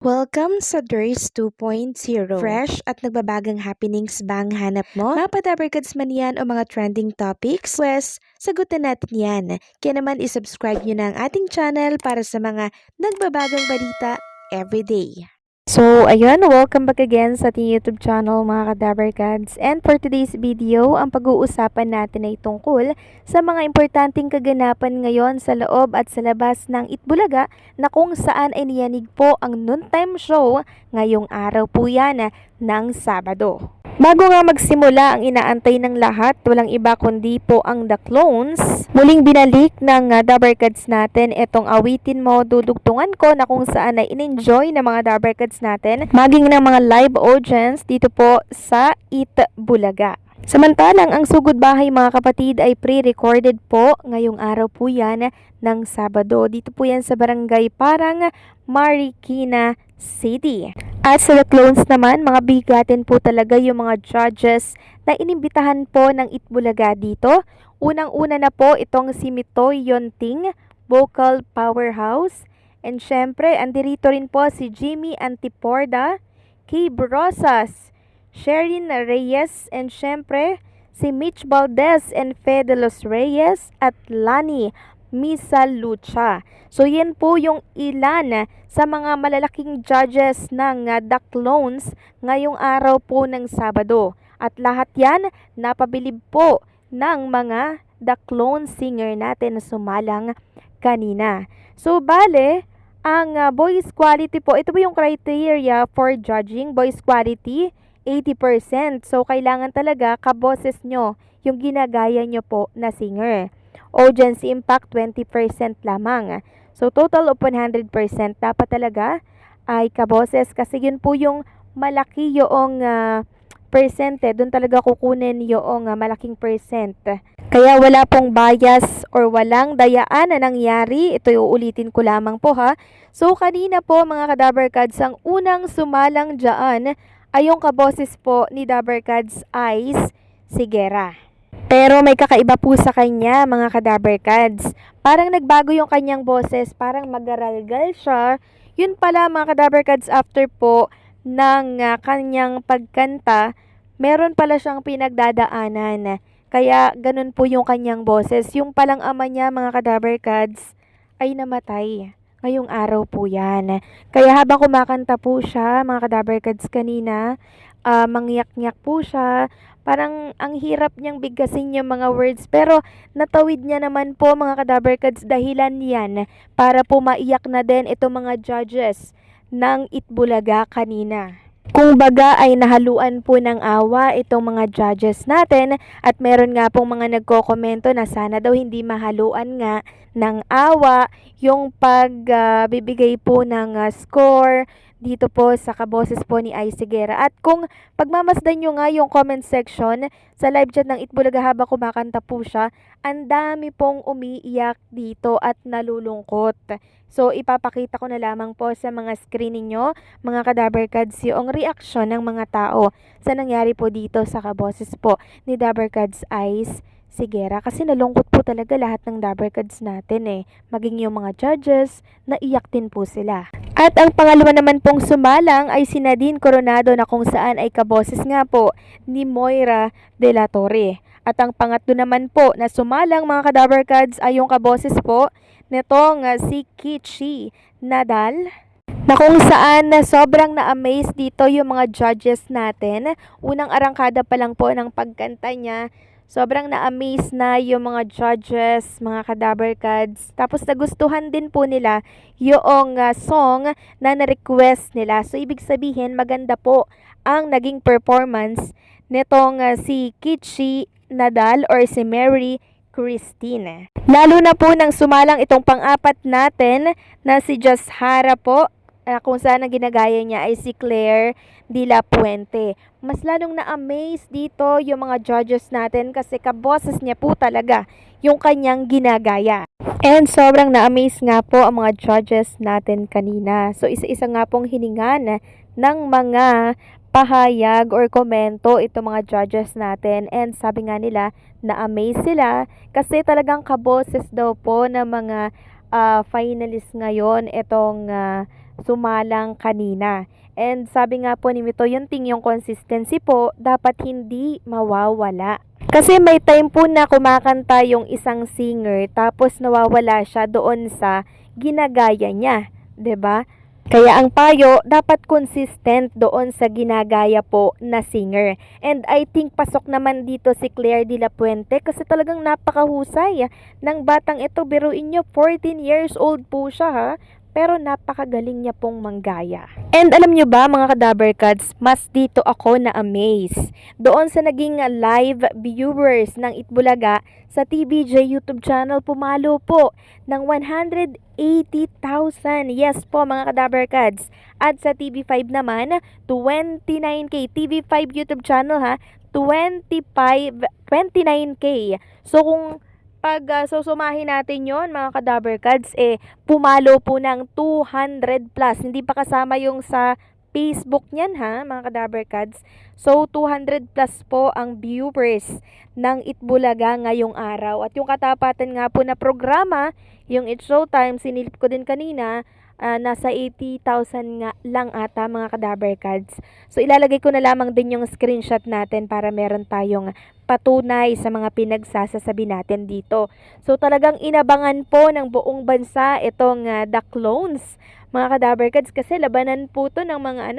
Welcome sa DRS 2.0. Fresh at nagbabagang happenings ba ang hanap mo? Mga padabarkads man yan o mga trending topics? Pwes, sagutin natin yan. Kaya naman isubscribe nyo na ang ating channel para sa mga nagbabagang balita everyday. So, ayun, welcome back again sa ating YouTube channel mga kadabarkads. And for today's video, ang pag-uusapan natin ay tungkol sa mga importanteng kaganapan ngayon sa loob at sa labas ng Itbulaga na kung saan ay niyanig po ang noontime show ngayong araw po yan ng Sabado. Bago nga magsimula ang inaantay ng lahat, walang iba kundi po ang The Clones. Muling binalik ng Dabarkads natin itong Awitin Mo Dudugtungan Ko na kung saan ay in-enjoy ng mga Dabarkads natin maging ng mga live audience dito po sa Itbulaga. Samantalang ang Sugod Bahay mga kapatid ay pre-recorded po ngayong araw po yan ng Sabado. Dito po yan sa Barangay Parang, Marikina City. At sa The Clones naman, mga bigatin po talaga yung mga judges na inimbitahan po ng Itbulaga dito. Unang-una na po itong si Mitoy Yonting, vocal powerhouse. And syempre, andirito rin po si Jimmy Antiporda, Kay Brosas, Sherin Reyes, and syempre si Mitch Valdez and Fede Los Reyes at Lani Misa Lucha. So yan po yung ilan sa mga malalaking judges ng The Clones ngayong araw po ng Sabado. At lahat yan napabilib po ng mga The Clone singer natin na sumalang kanina. So bale, ang voice quality po, ito po yung criteria for judging. Voice quality, 80%. So kailangan talaga kaboses nyo yung ginagaya nyo po na singer. Audience impact 20% lamang. So total of 100% dapat talaga ay kaboses kasi yun po yung malaki yung percent. Doon talaga kukunin yung malaking percent. Kaya wala pong bias or walang dayaan na nangyari. Ito uulitin ko lamang po ha. So kanina po mga kadabarkads, ang unang sumalang dyan ay yung kaboses po ni Dabarkads Ice Sigera. Pero may kakaiba po sa kanya mga kadabarkads. Parang nagbago yung kanyang boses, parang magaralgal siya. Yun pala mga kadabarkads, after po ng kanyang pagkanta, meron pala siyang pinagdadaanan. Kaya ganun po yung kanyang boses. Yung palang ama niya mga kadabarkads ay namatay. Ngayong araw po yan. Kaya habang kumakanta po siya mga kadabarkads kanina, mangyak-ngyak po siya. Parang ang hirap niyang bigkasin yung mga words, pero natawid niya naman po mga kadabarkads, dahilan yan para po maiyak na din itong mga judges ng Itbulaga kanina. Kung baga ay nahaluan po ng awa itong mga judges natin at meron nga pong mga nagkokomento na sana daw hindi mahaluan nga ng awa yung pagbibigay po ng score dito po sa kaboses po ni Ice Sigera. At kung pagmamasdan nyo nga yung comment section sa live chat ng Itbulaga habang kumakanta po siya, ang dami pong umiiyak dito at nalulungkot. So ipapakita ko na lamang po sa mga screening nyo, mga kadabarkads, yung reaksyon ng mga tao sa nangyari po dito sa kaboses po ni Dabarkads Ice Sigera. Kasi nalungkot po talaga lahat ng Dabarkads natin maging yung mga judges, naiyak din po sila. At ang pangalawa naman pong sumalang ay si Nadine Coronado na kung saan ay kaboses nga po ni Moira De La Torre. At ang pangatlo naman po na sumalang mga kadabarkads ay yung kaboses po nitong si Kichi Nadal, na kung saan sobrang na-amaze dito yung mga judges natin. Unang arangkada pa lang po ng pagkanta niya, sobrang na-amaze na yung mga judges, mga kadabarkads. Tapos nagustuhan din po nila yung song na na-request nila. So ibig sabihin maganda po ang naging performance nitong si Kichi Nadal or si Mary Christine. Lalo na po nang sumalang itong pang-apat natin na si Jashara po, kung saan ang ginagaya niya ay si Claire de la Puente. Mas lalong na-amaze dito yung mga judges natin kasi kaboses niya po talaga yung kanyang ginagaya. And sobrang na-amaze nga po ang mga judges natin kanina. So isa-isa nga pong hiningan ng mga pahayag or komento itong mga judges natin, and sabi nga nila na-amaze sila kasi talagang kaboses daw po ng mga finalists ngayon itong sumalang kanina. And sabi nga po ni Mito Yunting, yung consistency po dapat hindi mawawala. Kasi may time po na kumakanta yung isang singer tapos nawawala siya doon sa ginagaya niya, 'di ba? Kaya ang payo, dapat consistent doon sa ginagaya po na singer. And I think pasok naman dito si Claire de la Puente kasi talagang napakahusay ng batang ito. Biruin nyo, 14 years old po siya ha. Pero napakagaling niya pong manggaya. And alam nyo ba mga Kadaberkads, mas dito ako na-amaze. Doon sa naging live viewers ng Itbulaga sa TVJ YouTube channel, pumalo po ng 180,000. Yes po mga Kadaberkads. At sa TV5 naman, 29K. TV5 YouTube channel ha, 29K. So kung susumahin natin yon mga Kadaberkads, pumalo po ng 200 plus. Hindi pa kasama yung sa Facebook niyan ha, mga Kadaberkads. So, 200 plus po ang viewers ng Itbulaga ngayong araw. At yung katapatan nga po na programa, yung It's Showtime, sinilip ko din kanina, nasa 80,000 nga lang ata mga Kadaberkads. So, ilalagay ko na lamang din yung screenshot natin para meron tayong patunay sa mga pinagsasasabi natin dito. So, talagang inabangan po ng buong bansa itong The Clones, mga Kadaberkads, kasi labanan po to ng mga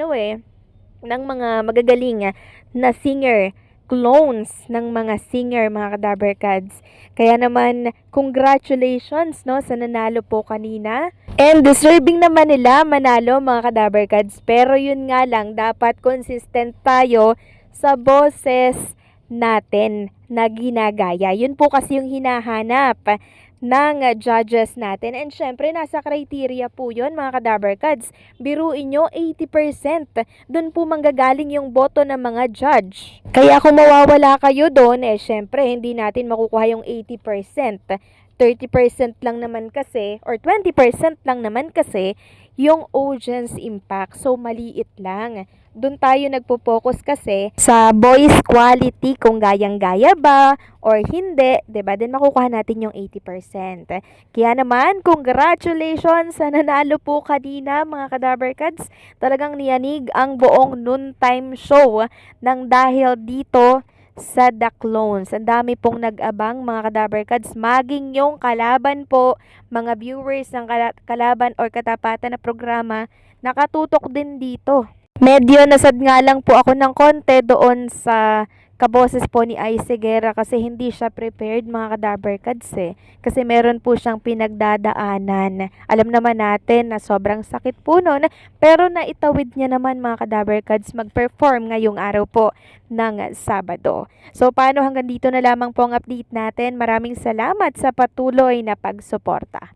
ng mga magagaling na singer, clones ng mga singer, mga Kadaberkads. Kaya naman, congratulations no sa nanalo po kanina. And deserving naman nila manalo mga Kadaberkads. Pero yun nga lang, dapat consistent tayo sa boses natin na ginagaya. Yun po kasi yung hinahanap ng judges natin. And syempre, nasa criteria po yun mga Kadaberkads. Biruin nyo, 80%. Doon po manggagaling yung boto ng mga judge. Kaya kung mawawala kayo doon, syempre, hindi natin makukuha yung 80%. 30% lang naman kasi, or 20% lang naman kasi, yung audience impact. So, maliit lang. Doon tayo nagpo-focus kasi sa voice quality, kung gayang-gaya ba or hindi, 'di ba? Then makukuha natin yung 80%. Kaya naman, congratulations sa nanalo po kanina mga Kadaberkads. Talagang niyanig ang buong noontime show nang dahil dito sa The Clones. Ang dami pong nag-abang mga Kadaberkads, maging yung kalaban po, mga viewers ng kalaban or katapatan na programa, nakatutok din dito. Medyo nasad nga lang po ako ng konti doon sa kaboses po ni Ice Guerra kasi hindi siya prepared mga Kadaberkads Kasi meron po siyang pinagdadaanan. Alam naman natin na sobrang sakit po noon, pero naitawid niya naman mga Kadaberkads mag-perform ngayong araw po ng Sabado. So paano, hanggang dito na lamang po ang update natin. Maraming salamat sa patuloy na pagsuporta.